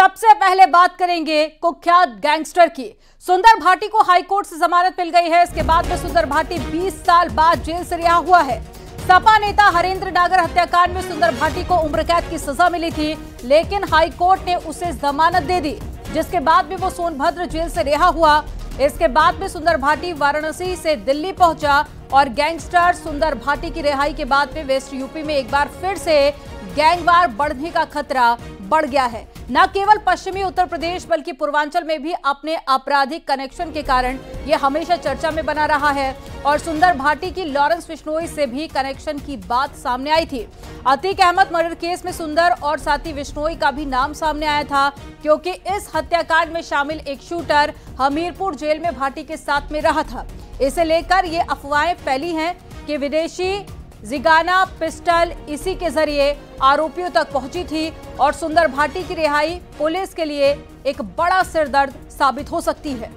सबसे पहले बात करेंगे कुख्यात गैंगस्टर की। सुंदर भाटी को हाईकोर्ट से जमानत मिल गई है। इसके बाद में सुंदर भाटी 20 साल बाद जेल से रिहा हुआ है। सपा नेता हरेंद्र नागर हत्याकांड में सुंदर भाटी को उम्र कैद की सजा मिली थी, लेकिन हाईकोर्ट ने उसे जमानत दे दी, जिसके बाद में वो सोनभद्र जेल से रिहा हुआ। इसके बाद में सुंदर भाटी वाराणसी से दिल्ली पहुंचा और गैंगस्टर सुंदर भाटी की रिहाई के बाद में वेस्ट यूपी में एक बार फिर से गैंगवार बढ़ने का खतरा बढ़ गया है। न केवल पश्चिमी उत्तर प्रदेश बल्कि पूर्वांचल में भी अपने आपराधिक कनेक्शन के कारण ये हमेशा चर्चा में बना रहा है और सुंदर भाटी की लॉरेंस बिश्नोई से भी कनेक्शन की बात सामने आई थी। अतीक अहमद मर्डर केस में सुंदर और साथी बिश्नोई का भी नाम सामने आया था, क्योंकि इस हत्याकांड में शामिल एक शूटर हमीरपुर जेल में भाटी के साथ में रहा था। इसे लेकर ये अफवाहें फैली हैं कि विदेशी जिगाना पिस्टल इसी के जरिए आरोपियों तक पहुंची थी और सुंदर भाटी की रिहाई पुलिस के लिए एक बड़ा सिरदर्द साबित हो सकती है।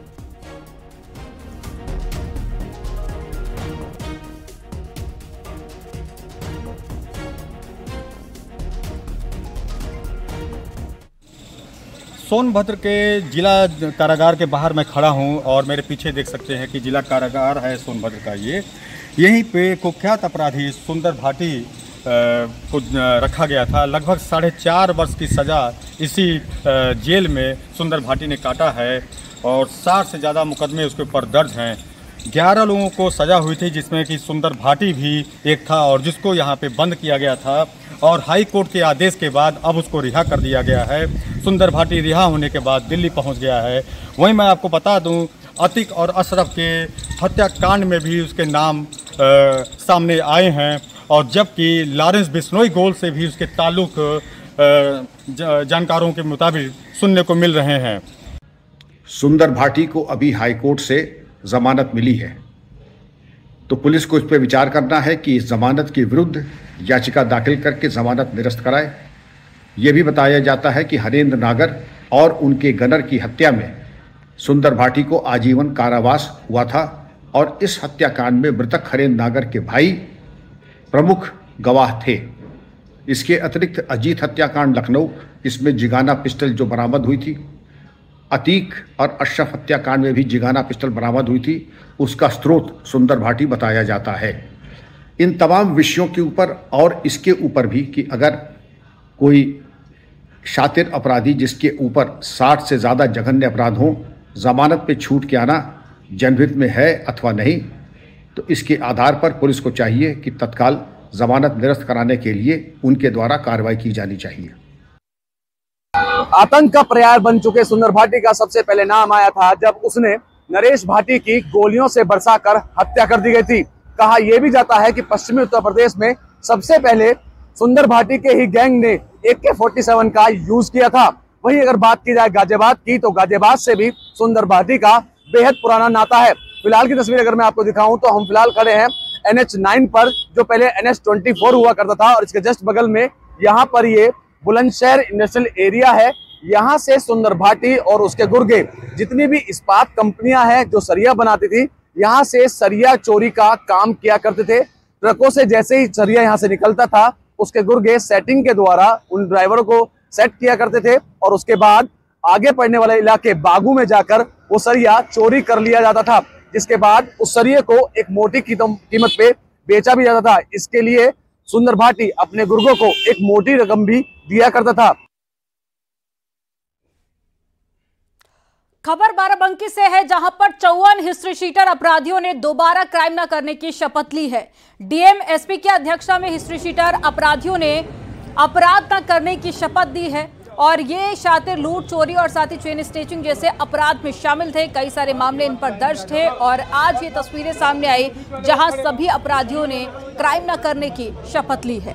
सोनभद्र के जिला कारागार के बाहर मैं खड़ा हूं और मेरे पीछे देख सकते हैं कि जिला कारागार है सोनभद्र का। यहीं पे कुख्यात अपराधी सुंदर भाटी को रखा गया था। लगभग 4.5 वर्ष की सज़ा इसी जेल में सुंदर भाटी ने काटा है और 60 से ज़्यादा मुकदमे उसके ऊपर दर्ज हैं। 11 लोगों को सज़ा हुई थी, जिसमें कि सुंदर भाटी भी एक था और जिसको यहाँ पे बंद किया गया था और हाई कोर्ट के आदेश के बाद अब उसको रिहा कर दिया गया है। सुंदर भाटी रिहा होने के बाद दिल्ली पहुँच गया है। वहीं मैं आपको बता दूँ, अतीक और अशरफ के हत्याकांड में भी उसके नाम सामने आए हैं और जबकि लॉरेंस बिश्नोई गोल से भी उसके ताल्लुक जानकारों के मुताबिक सुनने को मिल रहे हैं। सुंदर भाटी को अभी हाई कोर्ट से जमानत मिली है, तो पुलिस को इस पर विचार करना है कि इस जमानत के विरुद्ध याचिका दाखिल करके जमानत निरस्त कराए। यह भी बताया जाता है कि हरेंद्र नागर और उनके गनर की हत्या में सुंदर भाटी को आजीवन कारावास हुआ था और इस हत्याकांड में मृतक हरेंद्र नागर के भाई प्रमुख गवाह थे। इसके अतिरिक्त अजीत हत्याकांड लखनऊ, इसमें जिगाना पिस्टल जो बरामद हुई थी, अतीक और अशरफ हत्याकांड में भी जिगाना पिस्टल बरामद हुई थी, उसका स्रोत सुंदर भाटी बताया जाता है। इन तमाम विषयों के ऊपर और इसके ऊपर भी कि अगर कोई शातिर अपराधी जिसके ऊपर 60 से ज़्यादा जघन्य अपराध हों, जमानत पे छूट के आना जनहित में है अथवा नहीं, तो इसके आधार पर पुलिस को चाहिए कि तत्काल जमानत निरस्त कराने के लिए उनके द्वारा कार्रवाई की जानी चाहिए। आतंक का पर्याय बन चुके सुंदर भाटी का सबसे पहले नाम आया था जब उसने नरेश भाटी की गोलियों से बरसाकर हत्या कर दी गई थी। कहा यह भी जाता है कि पश्चिमी उत्तर प्रदेश में सबसे पहले सुंदर भाटी के ही गैंग ने AK-47 का यूज किया था। वहीं अगर बात की जाए गाजियाबाद की, तो गाजियाबाद से भी सुंदर भाटी का बेहद पुराना नाता है। फिलहाल की तस्वीर अगर मैं आपको दिखाऊं तो हम फिलहाल खड़े हैं NH9 पर, जो पहले NH24 हुआ करता था और इसके जस्ट बगल में यहाँ पर ये बुलंदशहर इंडस्ट्रियल एरिया है। यहाँ से सुंदर भाटी और उसके गुर्गे जितनी भी इस्पात कंपनियां हैं जो सरिया बनाती थी, यहाँ से सरिया चोरी का काम किया करते थे। ट्रकों से जैसे ही सरिया यहाँ से निकलता था, उसके गुर्गे सेटिंग के द्वारा उन ड्राइवरों को सेट किया करते थे और उसके बाद आगे पड़ने वाले इलाके बागू में जाकर वो सरिया चोरी कर लिया जाता था, जिसके बाद उस सरिये को एक मोटी कीमत पे बेचा भी जाता था। इसके लिए सुंदर भाटी अपने गुर्गों को एक मोटी रकम भी दिया करता था। खबर बाराबंकी से है, जहां पर 54 हिस्ट्री शीटर अपराधियों ने दोबारा क्राइम न करने की शपथ ली है। डीएम एसपी की अध्यक्षता में हिस्ट्री शीटर अपराधियों ने अपराध न करने की शपथ दी है और ये शातिर लूट, चोरी और साथ ही चेन स्नेचिंग जैसे अपराध में शामिल थे। कई सारे मामले इन पर दर्ज थे और आज ये तस्वीरें सामने आई जहां सभी अपराधियों ने क्राइम न करने की शपथ ली है।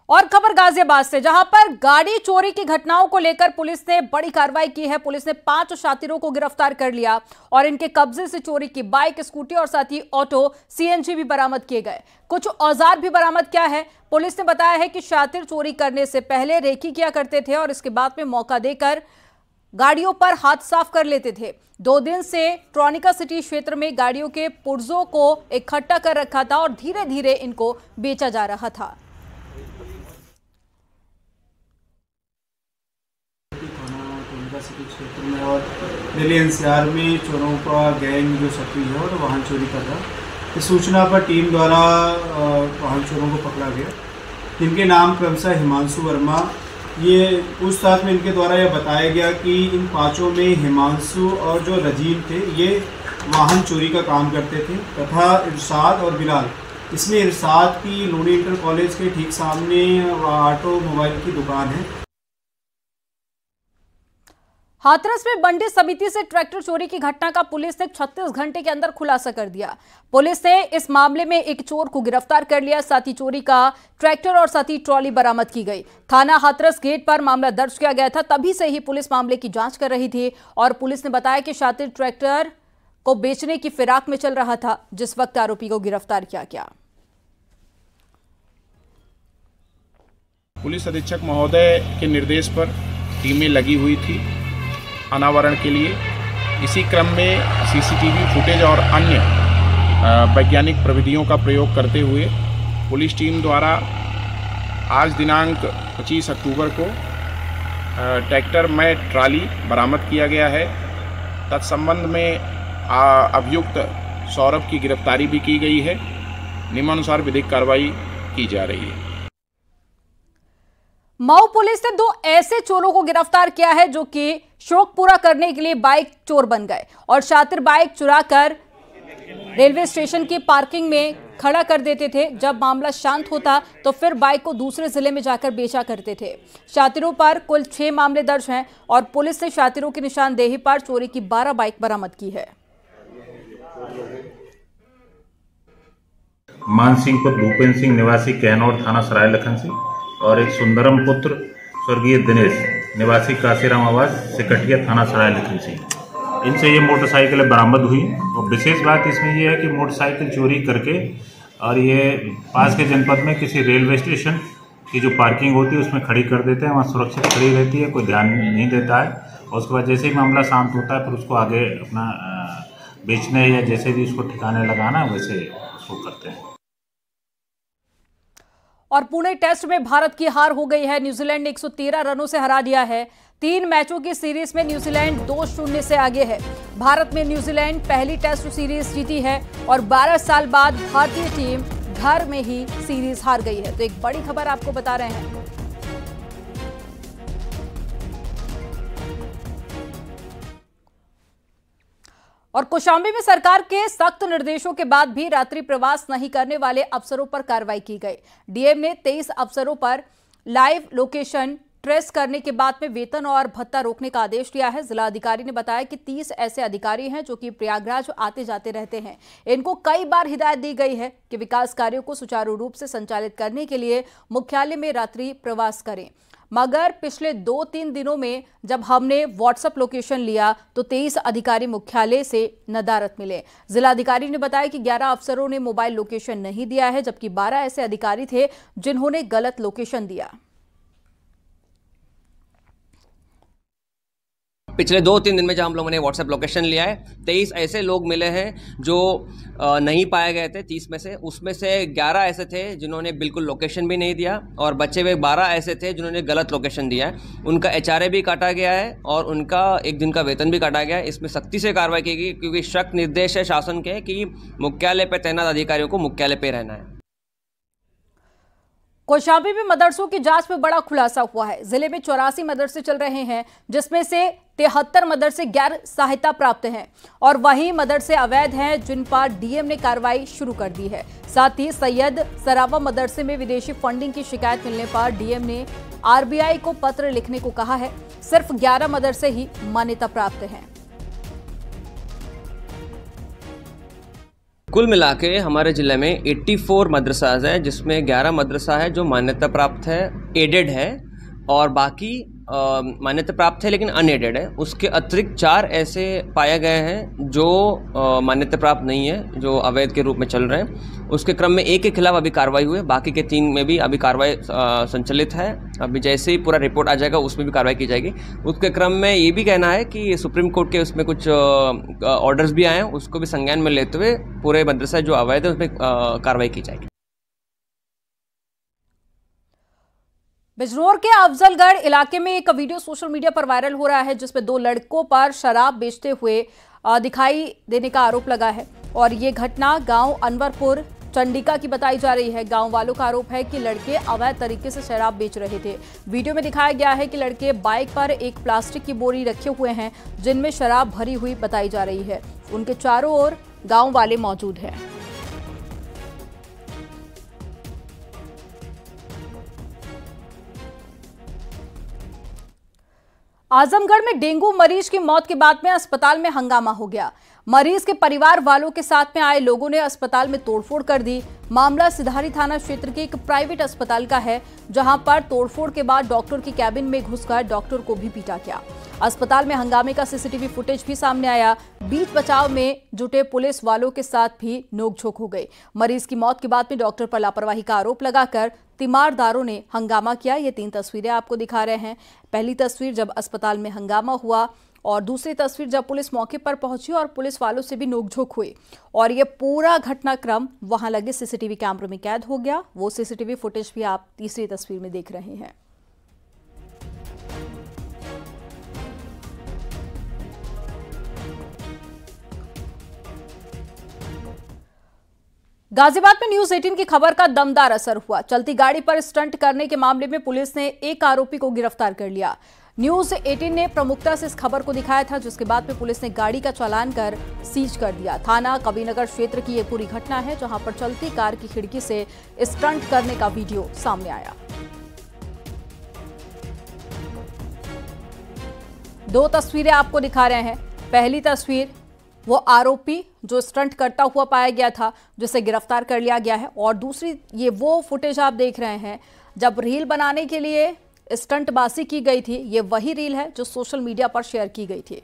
और खबर गाजियाबाद से, जहां पर गाड़ी चोरी की घटनाओं को लेकर पुलिस ने बड़ी कार्रवाई की है। पुलिस ने 5 शातिरों को गिरफ्तार कर लिया और इनके कब्जे से चोरी की बाइक, स्कूटी और साथ ही ऑटो, CNG भी बरामद किए गए। कुछ औजार भी बरामद किया है। पुलिस ने बताया है कि शातिर चोरी करने से पहले रेकी किया करते थे और इसके बाद में मौका देकर गाड़ियों पर हाथ साफ कर लेते थे। 2 दिन से ट्रॉनिका सिटी क्षेत्र में गाड़ियों के पुर्जों को इकट्ठा कर रखा था और धीरे धीरे इनको बेचा जा रहा था। सिटी क्षेत्र में और दिल्ली एनसीआर में चोरों का गैंग जो सक्रिय है और वाहन चोरी कर रहा है। इस सूचना पर टीम द्वारा वाहन चोरों को पकड़ा गया, जिनके नाम क्रमशः हिमांशु वर्मा, ये पूछताछ में इनके द्वारा यह बताया गया कि इन 5 में हिमांशु और जो रजील थे ये वाहन चोरी का काम करते थे तथा इरशाद और बिलाल, इसमें इरशाद की लोनी इंटर कॉलेज के ठीक सामने ऑटोमोबाइल की दुकान है। हाथरस में बंडी समिति से ट्रैक्टर चोरी की घटना का पुलिस ने 36 घंटे के अंदर खुलासा कर दिया। पुलिस ने इस मामले में एक चोर को गिरफ्तार कर लिया, साथ ही चोरी का ट्रैक्टर और साथ ही ट्रॉली बरामद की गई। थाना हाथरस गेट पर मामला दर्ज किया गया था। तभी से ही पुलिस मामले की जांच कर रही थी और पुलिस ने बताया कि शातिर ट्रैक्टर को बेचने की फिराक में चल रहा था जिस वक्त आरोपी को गिरफ्तार किया गया। पुलिस अधीक्षक महोदय के निर्देश पर टीमें लगी हुई थी अनावरण के लिए। इसी क्रम में सीसीटीवी फुटेज और अन्य वैज्ञानिक प्रविधियों का प्रयोग करते हुए पुलिस टीम द्वारा आज दिनांक 25 अक्टूबर को ट्रैक्टर में ट्राली बरामद किया गया है। तत्संबंध में अभियुक्त सौरभ की गिरफ्तारी भी की गई है। नियमानुसार विधिक कार्रवाई की जा रही है। मऊ पुलिस ने 2 ऐसे चोरों को गिरफ्तार किया है जो कि शौक पूरा करने के लिए बाइक चोर बन गए और शातिर बाइक चुराकर रेलवे स्टेशन की पार्किंग में खड़ा कर देते थे। जब मामला शांत होता तो फिर बाइक को दूसरे जिले में जाकर बेचा करते थे। शातिरों पर कुल 6 मामले दर्ज हैं और पुलिस ने शातिरों की निशानदेही पर चोरी की 12 बाइक बरामद की है। मानसिंह पुत्र भूपेंद्र सिंह निवासी कहनौर थाना सराय लखन सिंह और एक सुंदरम पुत्र स्वर्गीय दिनेश निवासी काशीराम आवास सिकटिया थाना सराय लखन सिंह, इनसे ये मोटरसाइकिलें बरामद हुई। और विशेष बात इसमें यह है कि मोटरसाइकिल चोरी करके और ये पास के जनपद में किसी रेलवे स्टेशन की जो पार्किंग होती है उसमें खड़ी कर देते हैं। वहाँ सुरक्षित खड़ी रहती है, कोई ध्यान नहीं देता है और उसके बाद जैसे ही मामला शांत होता है फिर उसको आगे अपना बेचने या जैसे भी उसको ठिकाने लगाना वैसे उसको करते हैं। और पुणे टेस्ट में भारत की हार हो गई है। न्यूजीलैंड ने 113 रनों से हरा दिया है। 3 मैचों की सीरीज में न्यूजीलैंड 2-0 से आगे है। भारत में न्यूजीलैंड पहली टेस्ट सीरीज जीती है और 12 साल बाद भारतीय टीम घर में ही सीरीज हार गई है। तो एक बड़ी खबर आपको बता रहे हैं। और कौशाम्बी में सरकार के सख्त निर्देशों के बाद भी रात्रि प्रवास नहीं करने वाले अफसरों पर कार्रवाई की गई। डीएम ने 23 अफसरों पर लाइव लोकेशन ट्रेस करने के बाद में वेतन और भत्ता रोकने का आदेश दिया है। जिला अधिकारी ने बताया कि 30 ऐसे अधिकारी हैं जो कि प्रयागराज आते जाते रहते हैं। इनको कई बार हिदायत दी गई है कि विकास कार्यों को सुचारू रूप से संचालित करने के लिए मुख्यालय में रात्रि प्रवास करें, मगर पिछले 2-3 दिनों में जब हमने व्हाट्सएप लोकेशन लिया तो 23 अधिकारी मुख्यालय से नदारद मिले। जिलाधिकारी ने बताया कि 11 अफसरों ने मोबाइल लोकेशन नहीं दिया है, जबकि 12 ऐसे अधिकारी थे जिन्होंने गलत लोकेशन दिया। पिछले 2-3 दिन में जब हम लोगों ने व्हाट्सएप लोकेशन लिया है, 23 ऐसे लोग मिले हैं जो नहीं पाए गए थे 30 में से। उसमें से 11 ऐसे थे जिन्होंने बिल्कुल लोकेशन भी नहीं दिया और बचे हुए 12 ऐसे थे जिन्होंने गलत लोकेशन दिया है। उनका एचआरए भी काटा गया है और उनका 1 दिन का वेतन भी काटा गया है। इसमें सख्ती से कार्रवाई की गई क्योंकि सख्त निर्देश है शासन के कि मुख्यालय पर तैनात अधिकारियों को मुख्यालय पर रहना है। कौशाम्बी में मदरसों की जांच में बड़ा खुलासा हुआ है। जिले में 84 मदरसे चल रहे हैं, जिसमें से 73 मदरसे गैर सहायता प्राप्त हैं और वहीं मदरसे अवैध हैं जिन पर डीएम ने कार्रवाई शुरू कर दी है। साथ ही सैयद सरावा मदरसे में विदेशी फंडिंग की शिकायत मिलने पर डीएम ने आरबीआई को पत्र लिखने को कहा है। सिर्फ 11 मदरसे ही मान्यता प्राप्त हैं। कुल मिला के हमारे ज़िले में 84 मदरसाज है, जिसमें 11 मदरसा है जो मान्यता प्राप्त है, एडेड है और बाकी मान्यता प्राप्त है लेकिन अनएडेड है। उसके अतिरिक्त 4 ऐसे पाए गए हैं जो मान्यता प्राप्त नहीं है, जो अवैध के रूप में चल रहे हैं। उसके क्रम में एक के खिलाफ अभी कार्रवाई हुई है, बाकी के 3 में भी अभी कार्रवाई संचालित है। अभी जैसे ही पूरा रिपोर्ट आ जाएगा उसमें भी कार्रवाई की जाएगी। उसके क्रम में ये भी कहना है कि सुप्रीम कोर्ट के उसमें कुछ ऑर्डर्स भी आए हैं, उसको भी संज्ञान में लेते हुए पूरे मदरसा जो अवैध है उसमें कार्रवाई की जाएगी। बिजनौर के अफजलगढ़ इलाके में एक वीडियो सोशल मीडिया पर वायरल हो रहा है जिसमें 2 लड़कों पर शराब बेचते हुए दिखाई देने का आरोप लगा है और ये घटना गांव अनवरपुर चंडिका की बताई जा रही है। गांव वालों का आरोप है कि लड़के अवैध तरीके से शराब बेच रहे थे। वीडियो में दिखाया गया है कि लड़के बाइक पर एक प्लास्टिक की बोरी रखे हुए हैं जिनमें शराब भरी हुई बताई जा रही है। उनके चारों ओर गांव वाले मौजूद हैं। आजमगढ़ में डेंगू मरीज की मौत के बाद में अस्पताल में हंगामा हो गया। मरीज के परिवार वालों के साथ में आए लोगों ने अस्पताल में तोड़फोड़ कर दी। मामला सिधारी थाना क्षेत्र के एक प्राइवेट अस्पताल का है जहां पर तोड़फोड़ के बाद डॉक्टर की कैबिन में घुसकर डॉक्टर को भी पीटा गया। अस्पताल में हंगामे का सीसीटीवी फुटेज भी सामने आया। बीच बचाव में जुटे पुलिस वालों के साथ भी नोकझोंक हो गई। मरीज की मौत के बाद में डॉक्टर पर लापरवाही का आरोप लगाकर तीमारदारों ने हंगामा किया। ये 3 तस्वीरें आपको दिखा रहे हैं। पहली तस्वीर जब अस्पताल में हंगामा हुआ और दूसरी तस्वीर जब पुलिस मौके पर पहुंची और पुलिस वालों से भी नोकझोंक हुई और ये पूरा घटनाक्रम वहां लगे सीसीटीवी कैमरे में कैद हो गया। वो सीसीटीवी फुटेज भी आप तीसरी तस्वीर में देख रहे हैं। गाजियाबाद में न्यूज 18 की खबर का दमदार असर हुआ। चलती गाड़ी पर स्टंट करने के मामले में पुलिस ने एक आरोपी को गिरफ्तार कर लिया। न्यूज 18 ने प्रमुखता से इस खबर को दिखाया था जिसके बाद में पुलिस ने गाड़ी का चालान कर सीज कर दिया। थाना कबीरनगर क्षेत्र की यह पूरी घटना है जहां पर चलती कार की खिड़की से स्टंट करने का वीडियो सामने आया। 2 तस्वीरें आपको दिखा रहे हैं। पहली तस्वीर वो आरोपी जो स्टंट करता हुआ पाया गया था जिसे गिरफ्तार कर लिया गया है और दूसरी ये वो फुटेज आप देख रहे हैं जब रील बनाने के लिए स्टंटबाजी की गई थी। ये वही रील है जो सोशल मीडिया पर शेयर की गई थी।